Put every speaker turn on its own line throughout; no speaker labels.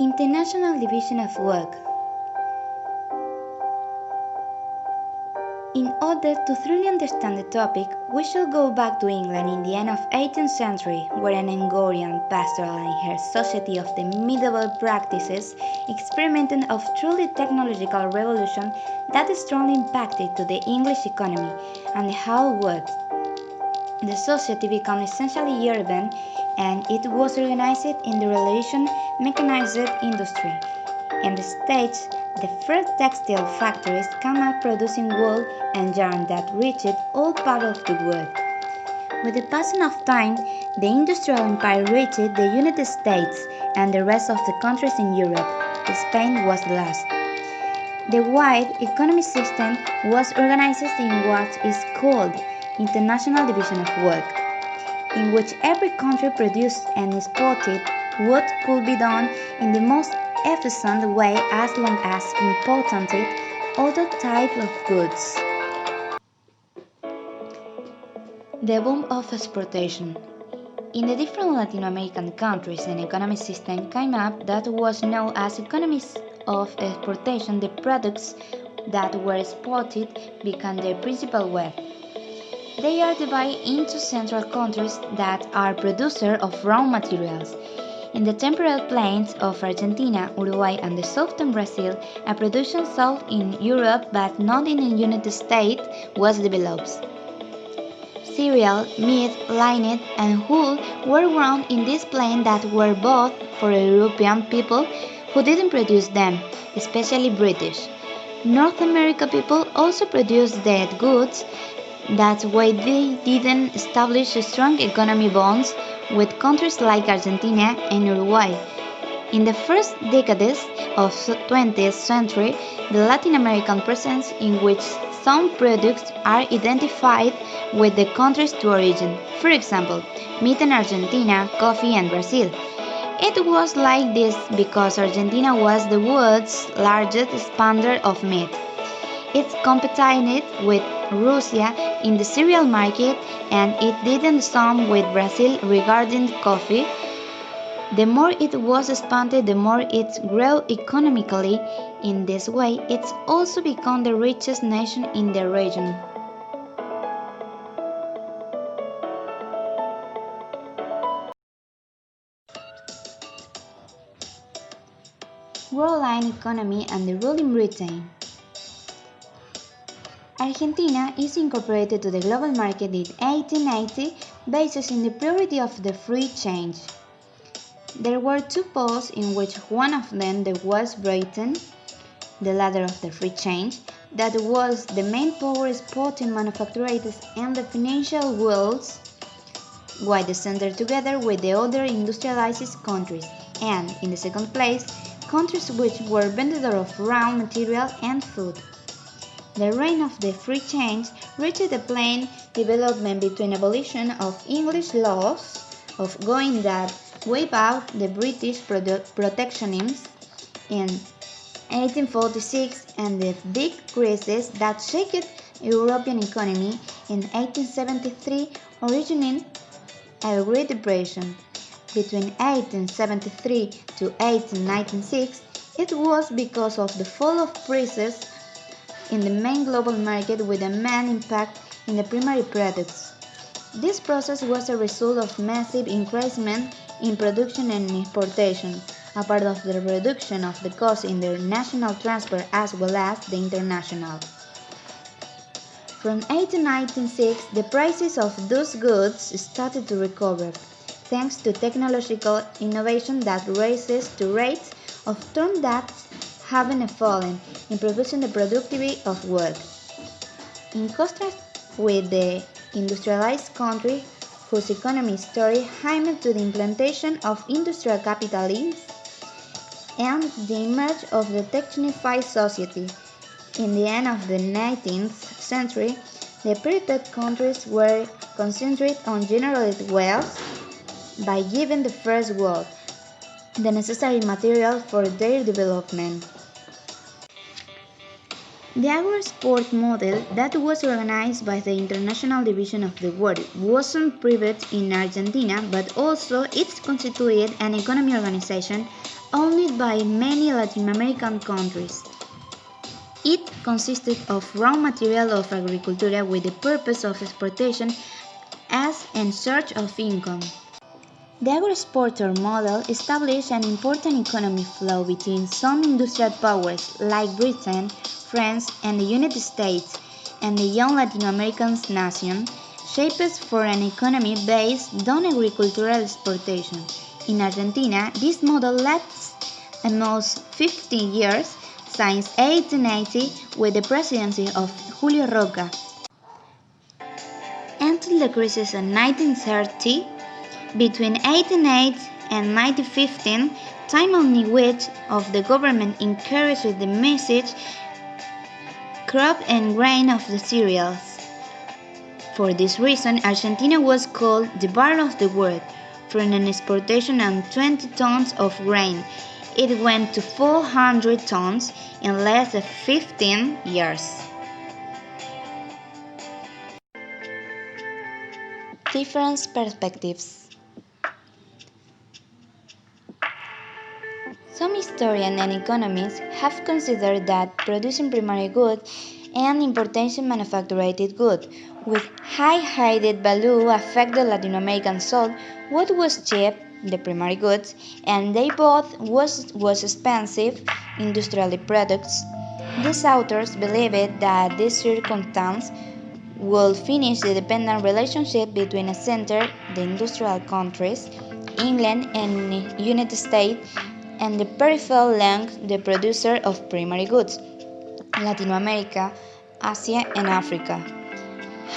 International Division of Work. In order to truly understand the topic, we should go back to England in the end of 18th century, where an Angorian pastoral and her society of the medieval practices experimented of truly technological revolution that strongly impacted to the English economy and the whole world. The society became essentially urban, and it was organized in the relation mechanized industry. In the States, the first textile factories came up producing wool and yarn that reached all parts of the world. With the passing of time, the industrial empire reached the United States and the rest of the countries in Europe. Spain was the last. The wide economic system was organized in what is called International Division of Work, in which every country produced and exported what could be done in the most efficient way as long as imported other types of goods. The boom of exportation. In the different Latin American countries, an economic system came up that was known as economies of exportation. The products that were exported became their principal wealth. They are divided into central countries that are producers of raw materials. In the temperate plains of Argentina, Uruguay, and the southern Brazil, a production sold in Europe but not in the United States was developed. Cereal, meat, linen, and wool were grown in these plains that were bought for European people who didn't produce them, especially British. North American people also produced their goods. That's why they didn't establish strong economic bonds with countries like Argentina and Uruguay. In the first decades of the 20th century, the Latin American presence in which some products are identified with the country's to origin. For example, meat in Argentina, coffee in Brazil. It was like this because Argentina was the world's largest exporter of meat. It competed with Russia in the cereal market, and it didn't stop with Brazil regarding coffee. The more it was expanded, the more it grew economically. In this way, it's also become the richest nation in the region. Worldwide economy and the rule in Britain. Argentina is incorporated to the global market in 1880 based on the priority of the free exchange. There were two poles in which one of them was Britain, the ladder of the free exchange, that was the main power exporting manufacturers and the financial world, while the center together with the other industrialized countries, and in the second place, countries which were vendors of raw material and food. The reign of the free exchange reached a plane development between abolition of English laws of going that wiped out the British protectionism in 1846 and the big crisis that shook European economy in 1873, originating a Great Depression. Between 1873 to 1896, it was because of the fall of prices in the main global market with a main impact in the primary products. This process was a result of massive increasement in production and exportation, a part of the reduction of the cost in the national transport as well as the international. From 1896, the prices of those goods started to recover, thanks to technological innovation that raises to rates of turn that haven't fallen, improving the productivity of work. In contrast with the industrialized country whose economy story aimed to the implementation of industrial capitalism and the emergence of the technified society. In the end of the 19th century, the prepared countries were concentrated on generating wealth by giving the first world the necessary material for their development. The agro-export model that was organized by the International Division of the World wasn't private in Argentina, but also it constituted an economic organization owned by many Latin American countries. It consisted of raw material of agricultura with the purpose of exportation as in search of income. The agro-exporter model established an important economic flow between some industrial powers like Britain, France, and the United States, and the young Latin American nation, shaped for an economy based on agricultural exportation. In Argentina, this model lasts almost 50 years since 1880 with the presidency of Julio Roca. Until the crisis of 1930, between 1808 and 1915, time on which of the government encouraged the message crop and grain of the cereals. For this reason, Argentina was called the barn of the world. From an exportation of 20 tons of grain, it went to 400 tons in less than 15 years. Different perspectives. Some historians and economists have considered that producing primary goods and importation manufactured goods with high added value affected Latin American South. What was cheap, the primary goods, and they both was expensive, industrial products. These authors believed that this circumstance would finish the dependent relationship between a center, the industrial countries, England and United States, and the peripheral link, the producer of primary goods, Latin America, Asia, and Africa.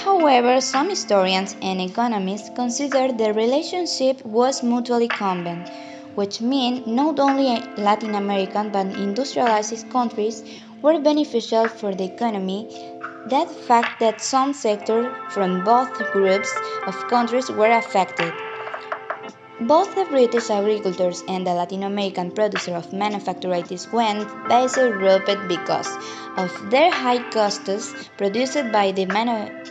However, some historians and economists consider the relationship was mutually combined, which means not only Latin American but industrialized countries were beneficial for the economy. That fact that some sectors from both groups of countries were affected. Both the British agricultors and the Latin American producer of manufactured goods went bankrupt because of their high costs produced by the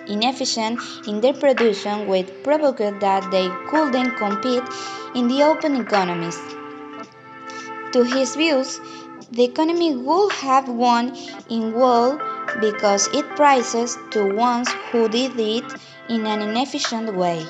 inefficient in their production, which provoked that they couldn't compete in the open economies. To his views, the economy would have won in war because it prices to ones who did it in an inefficient way.